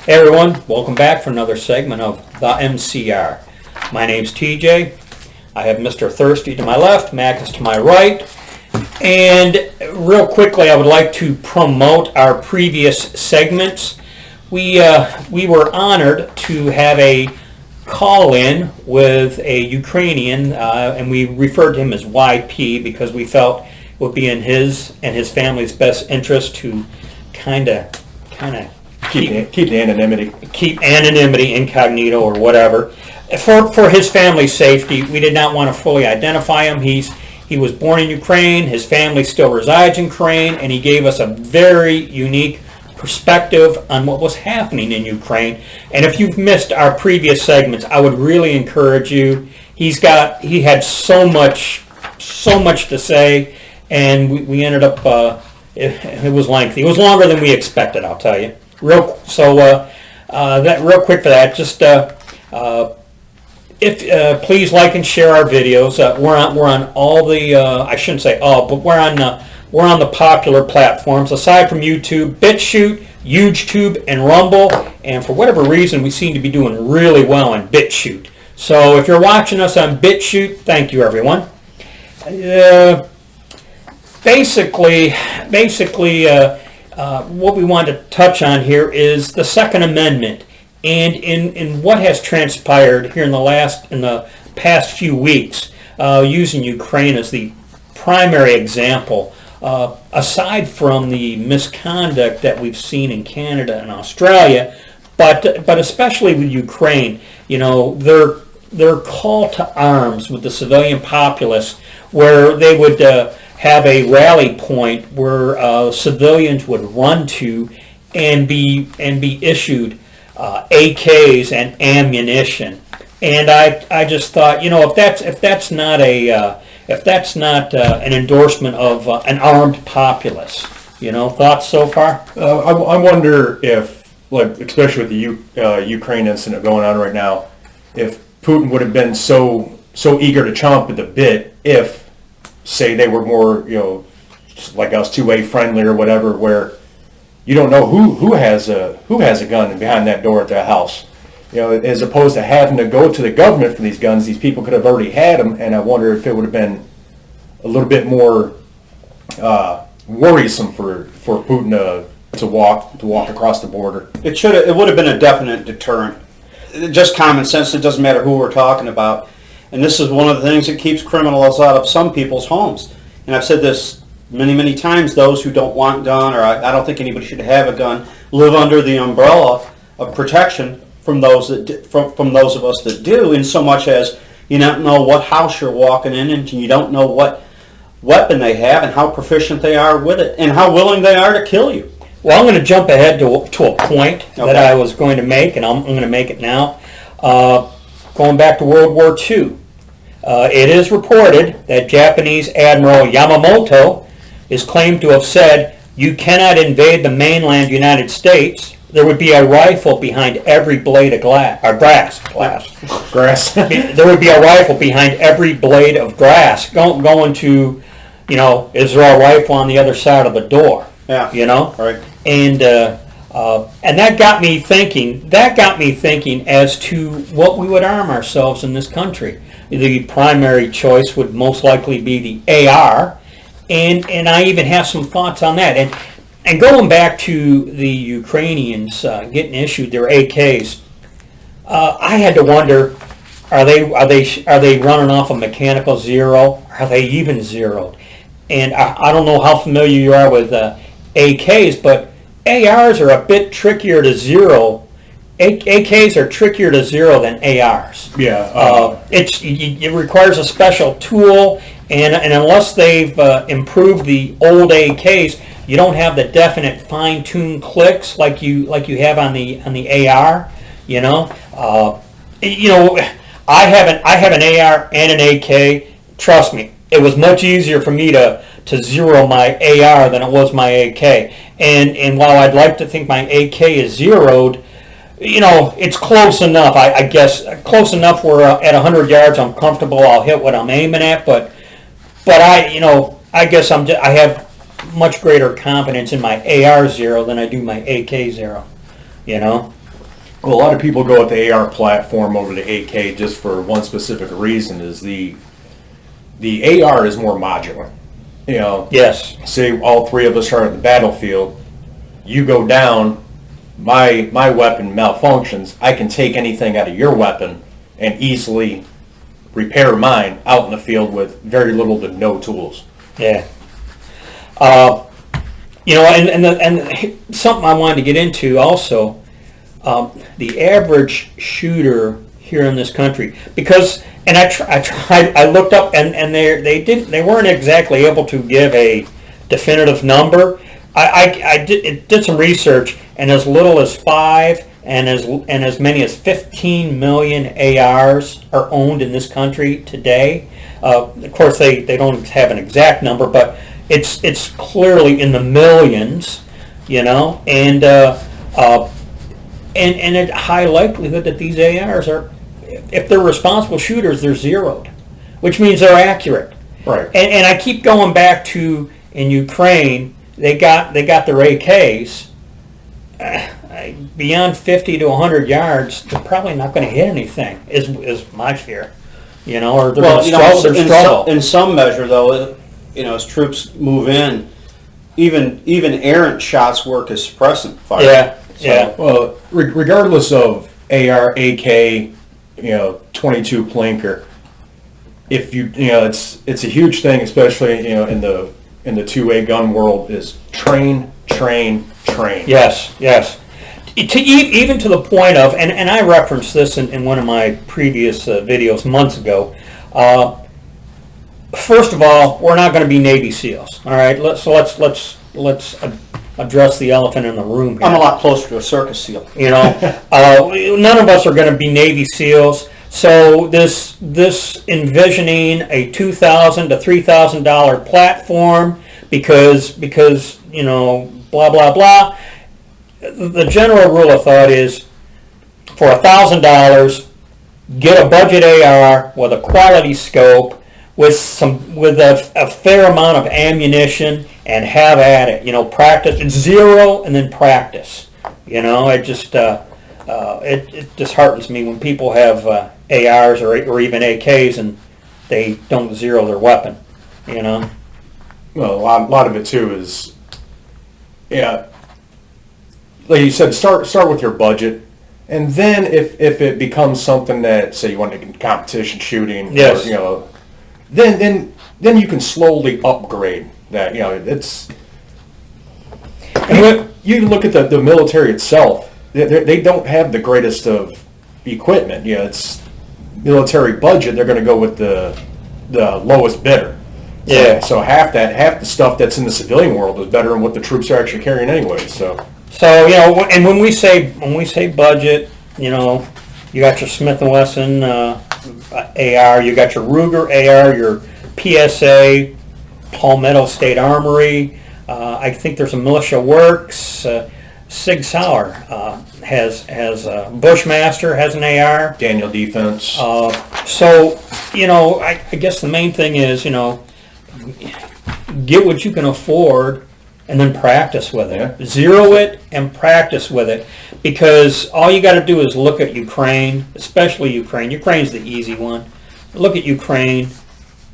Hey everyone, welcome back for another segment of the MCR. My name's TJ. I have Mr. Thirsty to my left, Mac is to my right. And real quickly, I would like to promote our previous segments. We were honored to have a call-in with a Ukrainian, and we referred to him as YP because we felt it would be in his and his family's best interest to kind of keep the anonymity. Keep anonymity, incognito, or whatever. For his family's safety, we did not want to fully identify him. He was born in Ukraine, his family still resides in Ukraine, and he gave us a very unique perspective on what was happening in Ukraine. And if you've missed our previous segments, I would really encourage you. He had so much to say, and we ended up, it was lengthy. It was longer than we expected, I'll tell you. Real quick for that, just please like and share our videos. We're on all the I shouldn't say all, but we're on the popular platforms aside from YouTube, BitChute, YouTube, and Rumble. And for whatever reason, we seem to be doing really well on BitChute. So if you're watching us on BitChute, thank you, everyone. Basically. What we want to touch on here is the Second Amendment, and in what has transpired here in the past few weeks, using Ukraine as the primary example. Aside from the misconduct that we've seen in Canada and Australia, but especially with Ukraine, their call to arms with the civilian populace, where they would have a rally point where civilians would run to and be issued AKs and ammunition. And I just thought, if that's not an endorsement of an armed populace, thoughts so far? I wonder if, especially with the Ukraine incident going on right now, if Putin would have been so eager to chomp at the bit if, say, they were more, like us, two-way friendly or whatever, where you don't know who has a gun behind that door at their house. As opposed to having to go to the government for these guns, these people could have already had them, and I wonder if it would have been a little bit more worrisome for Putin to walk across the border. It would have been a definite deterrent. Just common sense. It doesn't matter who we're talking about. And this is one of the things that keeps criminals out of some people's homes. And I've said this many, many times, those who don't want a gun, or I don't think anybody should have a gun, live under the umbrella of protection from those from those of us that do, in so much as you don't know what house you're walking in, and you don't know what weapon they have and how proficient they are with it and how willing they are to kill you. Well, I'm going to jump ahead to a point that I was going to make, and I'm going to make it now. Going back to World War II, it is reported that Japanese Admiral Yamamoto is claimed to have said, "You cannot invade the mainland United States. There would be a rifle behind every blade of grass. There would be a rifle behind every blade of grass going to, is there a rifle on the other side of the door? Yeah. Right. And that got me thinking. That got me thinking as to what we would arm ourselves in this country. The primary choice would most likely be the AR, and I even have some thoughts on that. And going back to the Ukrainians getting issued their AKs, I had to wonder: are they running off a mechanical zero? Are they even zeroed? And I don't know how familiar you are with AKs, but ARs are a bit trickier to zero. AKs are trickier to zero than ARs. Yeah. It requires a special tool, and unless they've improved the old AKs, you don't have the definite fine-tuned clicks like you have on the AR. I have an AR and an AK. Trust me, it was much easier for me to zero my AR than it was my AK. And while I'd like to think my AK is zeroed, it's close enough. I guess close enough where at 100 yards I'm comfortable. I'll hit what I'm aiming at. But I guess I have much greater confidence in my AR zero than I do my AK zero. Well, a lot of people go with the AR platform over the AK just for one specific reason: is the AR is more modular. You know, Yes. say all three of us are at the battlefield, you go down, my weapon malfunctions, I can take anything out of your weapon and easily repair mine out in the field with very little to no tools. Yeah. You know, and something I wanted to get into also, the average shooter here in this country, because, and I looked up, and they weren't exactly able to give a definitive number. I did some research, and as little as 5 and as many as 15 million ARs are owned in this country today. Of course, they don't have an exact number, but it's clearly in the millions, you know, and a high likelihood that these ARs are, if they're responsible shooters, they're zeroed, which means they're accurate. Right. And I keep going back to, in Ukraine, they got their AKs. Beyond 50 to 100 yards, they're probably not going to hit anything. Is my fear, you know, or they're going to struggle. In some measure, though, you know, as troops move in, even errant shots work as suppressant fire. Yeah. So, Yeah. Well, regardless of AR, AK, you know, 22 Plinker, if you know, it's a huge thing, especially, you know, in the 2A gun world, is train. Yes. Even to the point of, and I referenced this in one of my previous videos months ago. First of all, we're not going to be Navy SEALs. All right, let's address the elephant in the room here. I'm a lot closer to a circus seal. You know, none of us are going to be Navy SEAls. So this envisioning a $2,000 to $3,000 platform because you know, blah blah blah. The general rule of thought is, for $1,000, get a budget AR with a quality scope, with a fair amount of ammunition, and have at it. You know, practice. It's zero and then practice. You know, it just it disheartens me when people have ARs or even AKs and they don't zero their weapon. You know. Well, a lot of it too is, yeah, like you said, start with your budget, and then if it becomes something that, say, you want to get competition shooting, yes, or, you know, then you can slowly upgrade that. You know, it's. And you look at the military itself; they don't have the greatest of equipment. You know, it's military budget. They're going to go with the lowest bidder. Yeah. So half the stuff that's in the civilian world is better than what the troops are actually carrying anyway. So you know, and when we say budget, you know, you got your Smith & Wesson AR, you got your Ruger AR, your PSA, Palmetto State Armory. I think there's a Militia Works. Sig Sauer has Bushmaster has an AR. Daniel Defense. So you know, I guess the main thing is, you know, get what you can afford and then practice with it. Yeah. Zero it and practice with it, because all you got to do is look at Ukraine, especially Ukraine. Ukraine's the easy one. Look at Ukraine,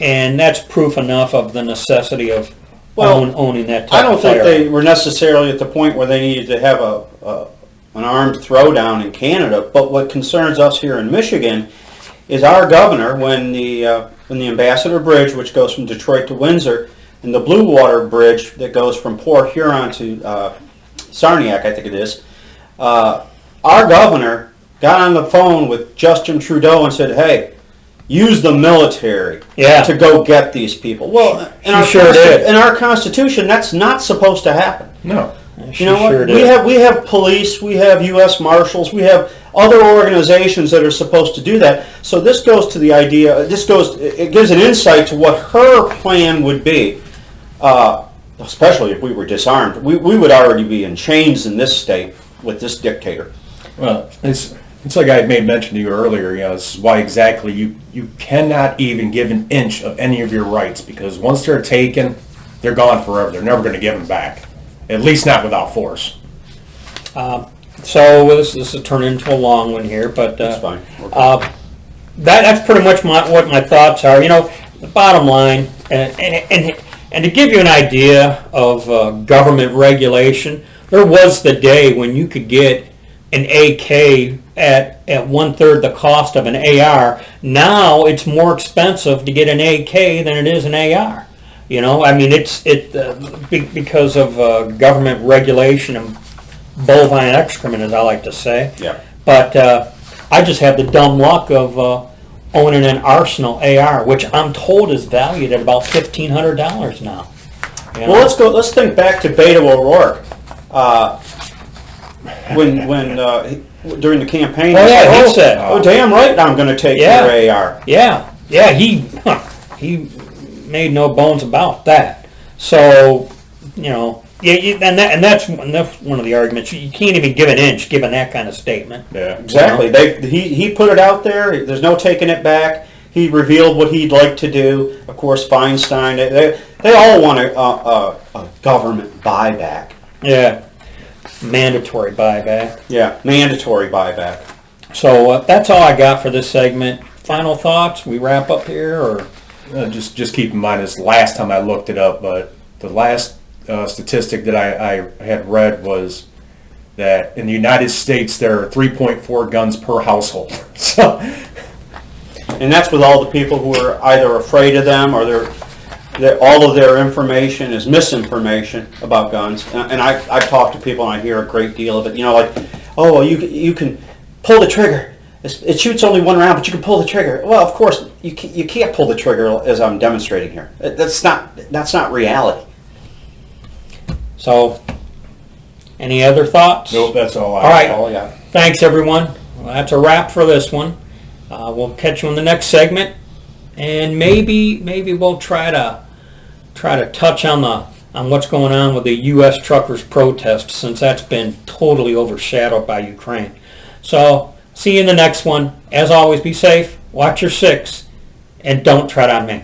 and that's proof enough of the necessity of owning that type I don't of think firearm. they were necessarily at the point where they needed to have an armed throwdown in Canada. But what concerns us here in Michigan is our governor, when the Ambassador Bridge, which goes from Detroit to Windsor, and the Blue Water Bridge that goes from Port Huron to Sarniac, I think it is, our governor got on the phone with Justin Trudeau and said, hey, use the military to go get these people. Well, in our Constitution, that's not supposed to happen. No. You know what? We have police, we have U.S. Marshals, we have other organizations that are supposed to do that. So this goes to the idea. It gives an insight to what her plan would be. Especially if we were disarmed, we would already be in chains in this state with this dictator. Well, it's like I made mention to you earlier. You know, this is why exactly you cannot even give an inch of any of your rights, because once they're taken, they're gone forever. They're never going to give them back. At least not without force. So this will turn into a long one here, but That's fine. that's pretty much what my thoughts are. The bottom line, and to give you an idea of government regulation, there was the day when you could get an AK at 1/3 the cost of an AR. Now it's more expensive to get an AK than it is an AR. I mean, because of government regulation and bovine excrement, as I like to say. Yeah. But I just have the dumb luck of owning an Arsenal AR, which I'm told is valued at about $1,500 now. Well, let's think back to Beto O'Rourke. When during the campaign, Oh, yeah, he said, "Oh, damn right, I'm going to take Yeah. your AR." Yeah, he made no bones about that. So, and that's one of the arguments. You can't even give an inch given that kind of statement. Yeah. Exactly. He put it out there. There's no taking it back. He revealed what he'd like to do. Of course, Feinstein. They all want a government buyback. Yeah, mandatory buyback. Yeah, mandatory buyback. So that's all I got for this segment. Final thoughts? We wrap up here, or Just keep in mind, this last time I looked it up, but the last statistic that I had read was that in the United States there are 3.4 guns per household. So, And that's with all the people who are either afraid of them or all of their information is misinformation about guns. And I've talked to people and I hear a great deal of it. Like, oh, well, you can pull the trigger. It shoots only one round, but you can pull the trigger. Well, of course, you can't pull the trigger as I'm demonstrating here. That's not reality. so. Any other thoughts? nope, that's all. All right. Oh, yeah. Thanks, everyone. Well, that's a wrap for this one. We'll catch you in the next segment, and maybe we'll try to touch on what's going on with the U.S. truckers' protest, since that's been totally overshadowed by Ukraine. So, see you in the next one. As always, be safe, watch your six, and don't tread on me.